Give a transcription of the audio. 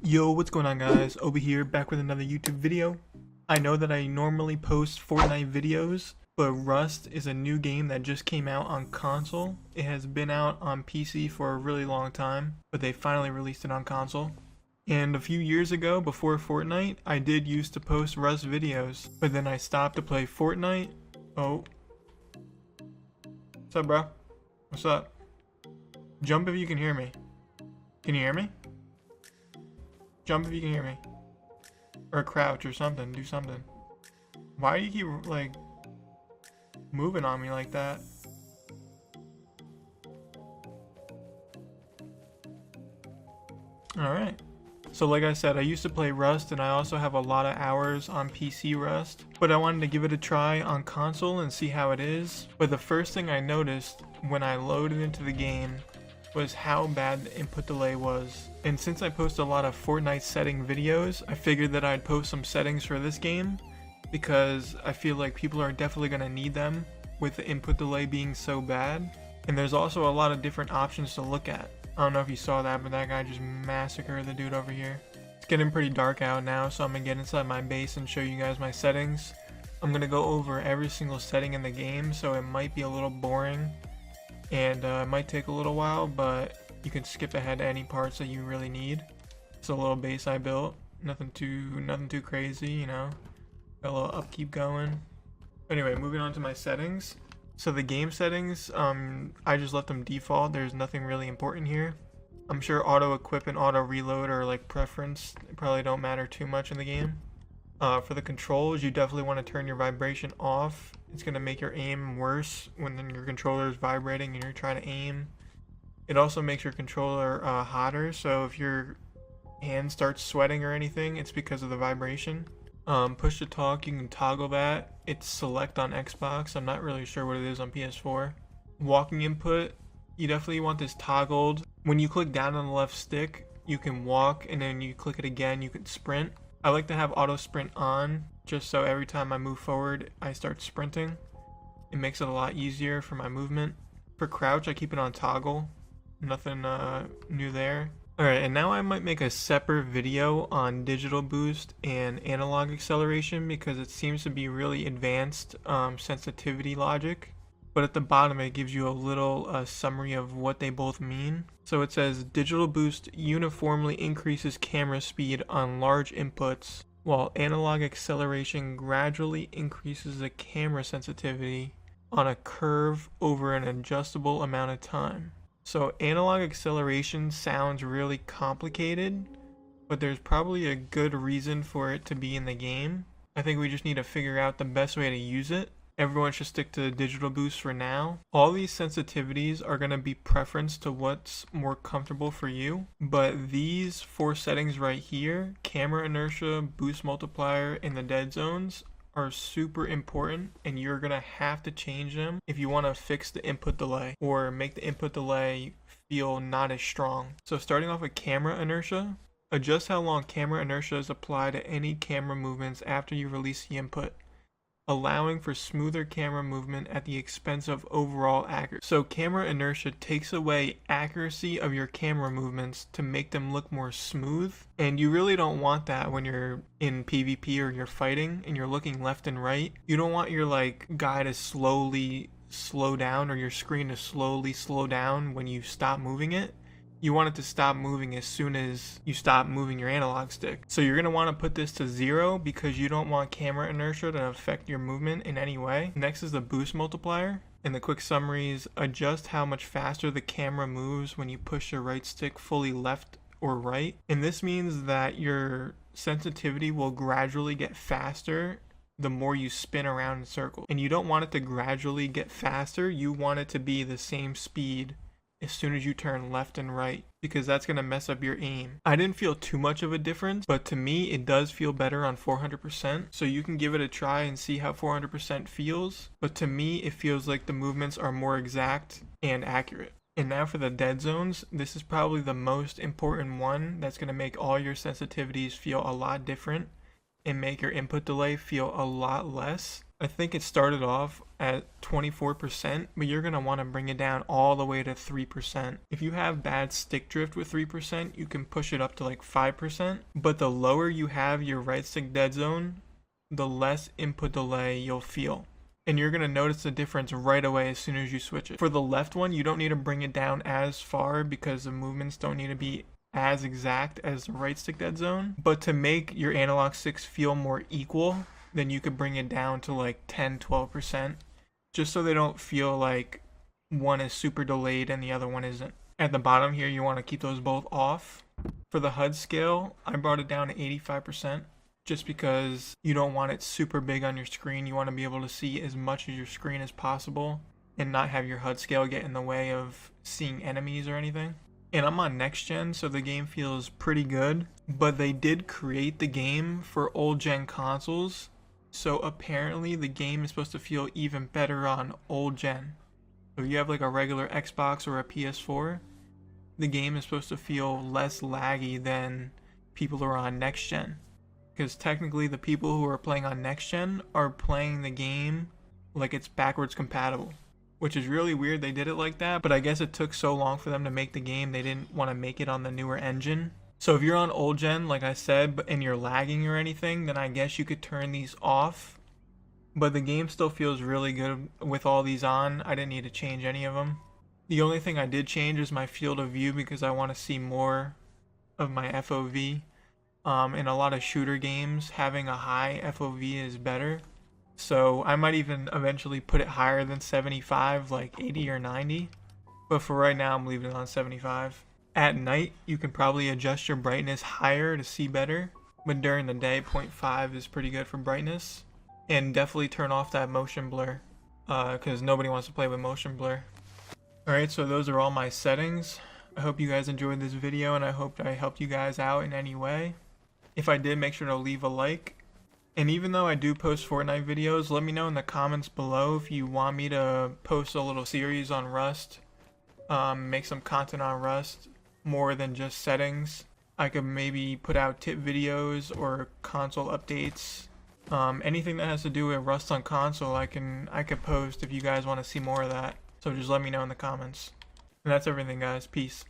Yo, what's going on guys? Obi here, back with another YouTube video. I know that I normally post Fortnite videos, but Rust is a new game that just came out on console. It has been out on PC for a really long time, but they finally released it on console. And a few years ago, before Fortnite, I did used to post Rust videos, but then I stopped to play Fortnite. Oh. What's up, bro? What's up? Jump if you can hear me. Can you hear me? Jump if you can hear me. Or crouch or something. Do something. Why do you keep, like, moving on me like that? Alright. So like I said, I used to play Rust, and I also have a lot of hours on PC Rust. But I wanted to give it a try on console and see how it is. But the first thing I noticed when I loaded into the game was how bad the input delay was. And since I post a lot of Fortnite setting videos, I figured that I'd post some settings for this game because I feel like people are definitely going to need them with the input delay being so bad. And there's also a lot of different options to look at. I don't know if you saw that, but that guy just massacred the dude over here. It's getting pretty dark out now, so I'm going to get inside my base and show you guys my settings. I'm going to go over every single setting in the game, so it might be a little boring. And it might take a little while, but you can skip ahead to any parts that you really need. It's a little base I built, nothing too crazy, you know. Got a little upkeep going. Anyway, moving on to my settings. So the game settings, I just left them default. There's nothing really important here. I'm sure auto equip and auto reload are like preference. They probably don't matter too much in the game. For the controls, you definitely want to turn your vibration off. It's going to make your aim worse when your controller is vibrating and you're trying to aim. It also makes your controller hotter, so if your hand starts sweating or anything, it's because of the vibration. Push to talk, you can toggle that. It's select on Xbox. I'm not really sure what it is on PS4. Walking input, you definitely want this toggled. When you click down on the left stick, you can walk, and then you click it again, you can sprint. I like to have auto sprint on, just so every time I move forward, I start sprinting. It makes it a lot easier for my movement. For crouch, I keep it on toggle. Nothing new there. Alright, and now I might make a separate video on digital boost and analog acceleration because it seems to be really advanced sensitivity logic. But at the bottom it gives you a little summary of what they both mean. So it says digital boost uniformly increases camera speed on large inputs, while analog acceleration gradually increases the camera sensitivity on a curve over an adjustable amount of time. So analog acceleration sounds really complicated, but there's probably a good reason for it to be in the game. I think we just need to figure out the best way to use it. Everyone should stick to digital boost for now. All these sensitivities are going to be preference to what's more comfortable for you, but these four settings right here, camera inertia, boost multiplier, and the dead zones, are super important, and you're going to have to change them if you want to fix the input delay or make the input delay feel not as strong. So starting off with camera inertia, adjust how long camera inertia is applied to any camera movements after you release the input, allowing for smoother camera movement at the expense of overall accuracy. So camera inertia takes away accuracy of your camera movements to make them look more smooth, and you really don't want that when you're in PvP or you're fighting and you're looking left and right. You don't want your guy to slowly slow down or your screen to slowly slow down when you stop moving it. You want it to stop moving as soon as you stop moving your analog stick. So you're going to want to put this to 0 because you don't want camera inertia to affect your movement in any way. Next is the boost multiplier. And the quick summary is adjust how much faster the camera moves when you push your right stick fully left or right. And this means that your sensitivity will gradually get faster the more you spin around in circles. And you don't want it to gradually get faster. You want it to be the same speed as soon as you turn left and right, because that's going to mess up your aim. I didn't feel too much of a difference, but to me it does feel better on 400%, so you can give it a try and see how 400% feels, but to me it feels like the movements are more exact and accurate. And now for the dead zones, this is probably the most important one that's going to make all your sensitivities feel a lot different and make your input delay feel a lot less. I think it started off at 24%, but you're going to want to bring it down all the way to 3%. If you have bad stick drift with 3%, you can push it up to like 5%, but the lower you have your right stick dead zone, the less input delay you'll feel. And you're going to notice the difference right away as soon as you switch it. For the left one, you don't need to bring it down as far because the movements don't need to be as exact as the right stick dead zone. But to make your analog sticks feel more equal, then you could bring it down to like 10-12%, just so they don't feel like one is super delayed and the other one isn't. At the bottom here, you want to keep those both off. For the HUD scale, I brought it down to 85%, just because you don't want it super big on your screen. You want to be able to see as much of your screen as possible and not have your HUD scale get in the way of seeing enemies or anything. And I'm on next gen, so the game feels pretty good, but they did create the game for old gen consoles. So apparently the game is supposed to feel even better on old gen. So if you have like a regular Xbox or a PS4, the game is supposed to feel less laggy than people who are on next gen. Because technically the people who are playing on next gen are playing the game like it's backwards compatible. Which is really weird they did it like that, but I guess it took so long for them to make the game, they didn't want to make it on the newer engine. So if you're on old gen, like I said, and you're lagging or anything, then I guess you could turn these off. But the game still feels really good with all these on. I didn't need to change any of them. The only thing I did change is my field of view because I want to see more of my FOV. In a lot of shooter games, having a high FOV is better. So I might even eventually put it higher than 75, like 80 or 90. But for right now, I'm leaving it on 75. At night, you can probably adjust your brightness higher to see better, but during the day, 0.5 is pretty good for brightness. And definitely turn off that motion blur, because nobody wants to play with motion blur. Alright, so those are all my settings. I hope you guys enjoyed this video, and I hope I helped you guys out in any way. If I did, make sure to leave a like. And even though I do post Fortnite videos, let me know in the comments below if you want me to post a little series on Rust, make some content on Rust, more than just settings. I could maybe put out tip videos or console updates. Anything that has to do with Rust on console, I could post if you guys want to see more of that. So just let me know in the comments. And that's everything, guys. Peace.